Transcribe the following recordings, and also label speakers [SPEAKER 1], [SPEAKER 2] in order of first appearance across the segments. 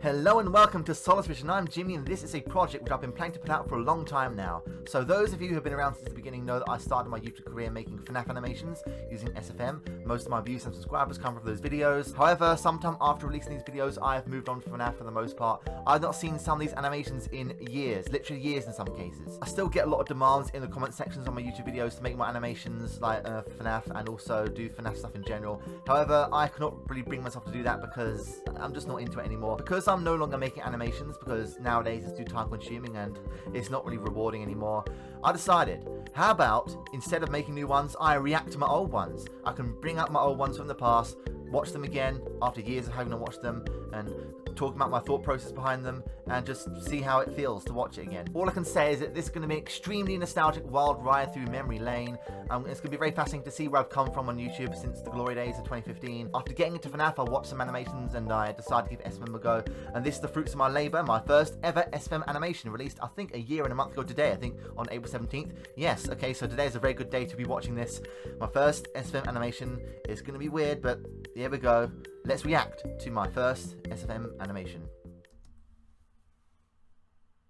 [SPEAKER 1] Hello and welcome to SolaceVision. I'm Jimmy and this is a project which I've been planning to put out for a long time now. So those of you who have been around since the beginning know that I started my YouTube career making FNAF animations using SFM. Most of my views and subscribers come from those videos. However, sometime after releasing these videos, I have moved on from FNAF for the most part. I've not seen some of these animations in years, literally years in some cases. I still get a lot of demands in the comment sections on my YouTube videos to make more animations like FNAF and also do FNAF stuff in general. However, I cannot really bring myself to do that because I'm just not into it anymore. Because I'm no longer making animations, because nowadays it's too time consuming and it's not really rewarding anymore, I decided, how about instead of making new ones, I react to my old ones. I can bring up my old ones from the past, watch them again after years of having not watched them, and talk about my thought process behind them, and just see how it feels to watch it again. All I can say is that this is going to be an extremely nostalgic wild ride through memory lane. It's going to be very fascinating to see where I've come from on YouTube since the glory days of 2015. After getting into FNAF, I watched some animations and I decided to give SFM a go, and this is the fruits of my labour, my first ever SFM animation, released I think a year and a month ago today, I think on April 17th. Yes, okay, so today is a very good day to be watching this. My first SFM animation is going to be weird, but here we go. Let's react to my first SFM animation.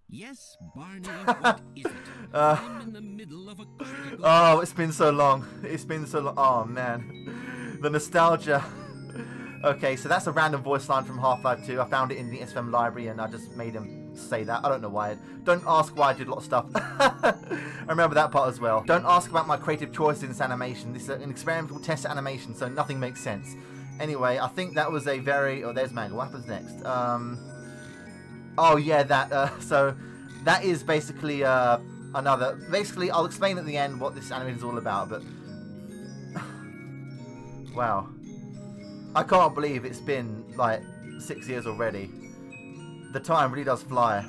[SPEAKER 2] Yes, Barney, what is it? I'm in the middle of a critical...
[SPEAKER 1] Oh, it's been so long. It's been so long. Oh, man. The nostalgia. Okay, so that's a random voice line from Half-Life 2. I found it in the SFM library and I just made him say that. I don't know why. Don't ask why I did a lot of stuff. I remember that part as well. Don't ask about my creative choices in this animation. This is an experimental test animation, so nothing makes sense. Anyway, I think that was a very... Oh, there's Mango. What happens next? Oh, yeah, that... so, that is basically another... Basically, I'll explain at the end what this animation is all about, but... Wow. I can't believe it's been, like, 6 years already. The time really does fly.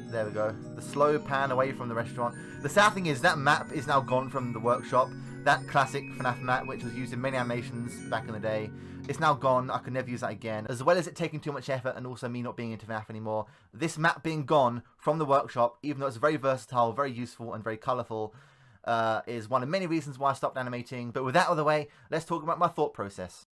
[SPEAKER 1] There we go. The slow pan away from the restaurant. The sad thing is that map is now gone from the workshop. That classic FNAF map, which was used in many animations back in the day, it's now gone. I can never use that again. As well as it taking too much effort and also me not being into FNAF anymore, this map being gone from the workshop, even though it's very versatile, very useful, and very colourful, is one of many reasons why I stopped animating. But with that out of the way, let's talk about my thought process.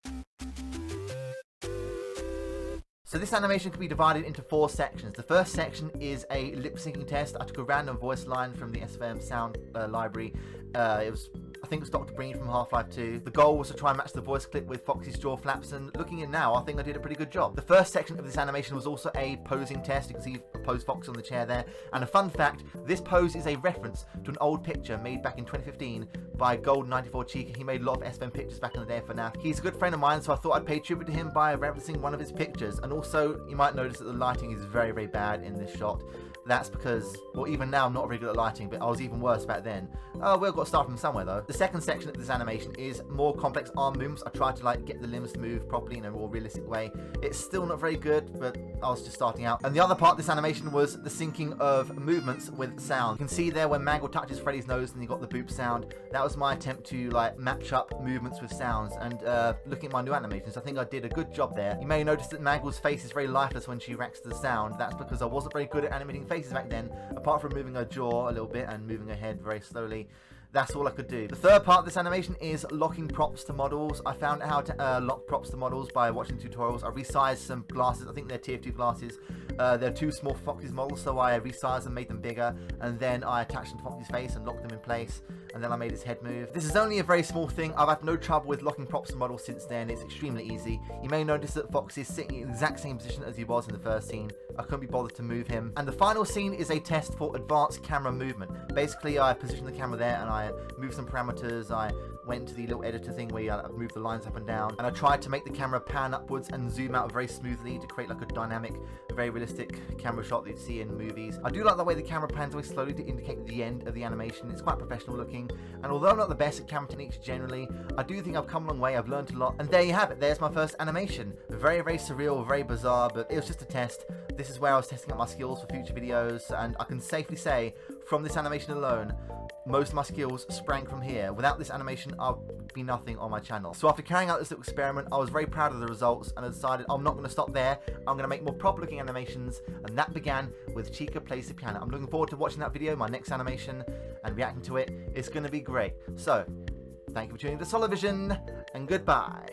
[SPEAKER 1] So this animation can be divided into 4 sections. The first section is a lip syncing test. I took a random voice line from the SFM sound library. I think it was Dr. Breen from Half-Life 2. The goal was to try and match the voice clip with Foxy's jaw flaps, and looking in now, I think I did a pretty good job. The first section of this animation was also a posing test. You can see a posed Foxy on the chair there. And a fun fact, this pose is a reference to an old picture made back in 2015 by Gold94 Chica. He made a lot of SFM pictures back in the day for FNAF. He's a good friend of mine, so I thought I'd pay tribute to him by referencing one of his pictures. And also, you might notice that the lighting is very, very bad in this shot. That's because, well, even now I'm not very good at lighting, but I was even worse back then. Oh, we've got to start from somewhere though. The second section of this animation is more complex arm movements. I tried to like get the limbs to move properly in a more realistic way. It's still not very good, but I was just starting out. And the other part of this animation was the syncing of movements with sound. You can see there when Mangle touches Freddy's nose and you got the boop sound. That was my attempt to like match up movements with sounds. And looking at my new animations, I think I did a good job there. You may notice that Mangle's face is very lifeless when she reacts to the sound. That's because I wasn't very good at animating faces back then, apart from moving her jaw a little bit and moving her head very slowly. That's all I could do. The third part of this animation is locking props to models. I found out how to lock props to models by watching tutorials. I resized some glasses. I think they're tier 2 glasses. They're too small for Foxy's models, so I resized them, made them bigger, and then I attached them to Foxy's face and locked them in place, and then I made his head move. This is only a very small thing. I've had no trouble with locking props to models since then. It's extremely easy. You may notice that Foxy is sitting in the exact same position as he was in the first scene. I couldn't be bothered to move him. And the final scene is a test for advanced camera movement. Basically, I positioned the camera there and I moved some parameters. I went to the little editor thing where I moved the lines up and down, and I tried to make the camera pan upwards and zoom out very smoothly to create like a dynamic, very realistic camera shot that you see in movies. I do like the way the camera pans away slowly to indicate the end of the animation. It's quite professional looking, and although I'm not the best at camera techniques generally, I do think I've come a long way. I've learned a lot, and there you have it. There's my first animation. Very, very surreal, very bizarre, but it was just a test. This is where I was testing out my skills for future videos, and I can safely say, from this animation alone, most of my skills sprang from here. Without this animation, I'll be nothing on my channel. So after carrying out this little experiment, I was very proud of the results, and I decided I'm not going to stop there. I'm going to make more proper looking animations, and that began with Chica Plays the Piano. I'm looking forward to watching that video, my next animation, and reacting to it. It's going to be great. So, thank you for tuning in to SolaceVision, and goodbye.